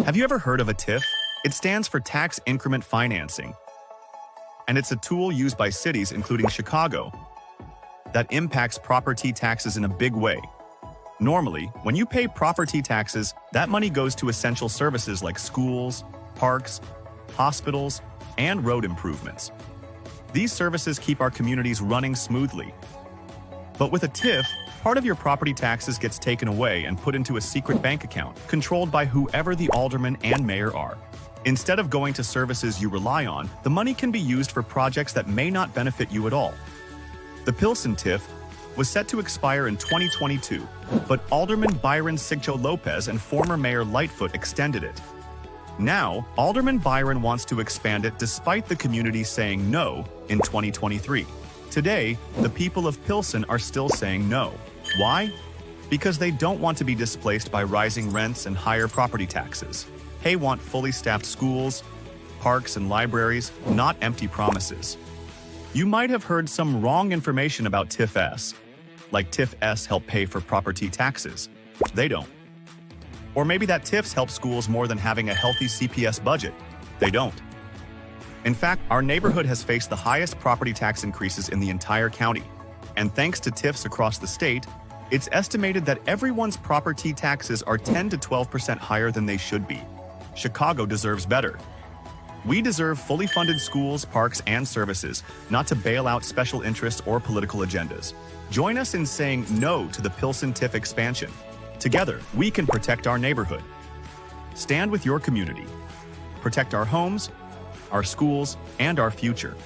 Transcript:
Have you ever heard of a TIF? It stands for Tax Increment Financing, and it's a tool used by cities, including Chicago, that impacts property taxes in a big way. Normally, when you pay property taxes, that money goes to essential services like schools, parks, hospitals, and road improvements. These services keep our communities running smoothly. But with a TIF, part of your property taxes gets taken away and put into a secret bank account, controlled by whoever the alderman and mayor are. Instead of going to services you rely on, the money can be used for projects that may not benefit you at all. The Pilsen TIF was set to expire in 2022, but Alderman Byron Sigcho Lopez and former Mayor Lightfoot extended it. Now, Alderman Byron wants to expand it despite the community saying no in 2023. Today, the people of Pilsen are still saying no. Why? Because they don't want to be displaced by rising rents and higher property taxes. They want fully staffed schools, parks, and libraries, not empty promises. You might have heard some wrong information about TIF-S, like TIF-S help pay for property taxes. They don't. Or maybe that TIFs help schools more than having a healthy CPS budget. They don't. In fact, our neighborhood has faced the highest property tax increases in the entire county. And thanks to TIFs across the state, it's estimated that everyone's property taxes are 10 to 12% higher than they should be. Chicago deserves better. We deserve fully funded schools, parks, and services, not to bail out special interests or political agendas. Join us in saying no to the Pilsen TIF expansion. Together, we can protect our neighborhood. Stand with your community. Protect our homes, our schools, and our future.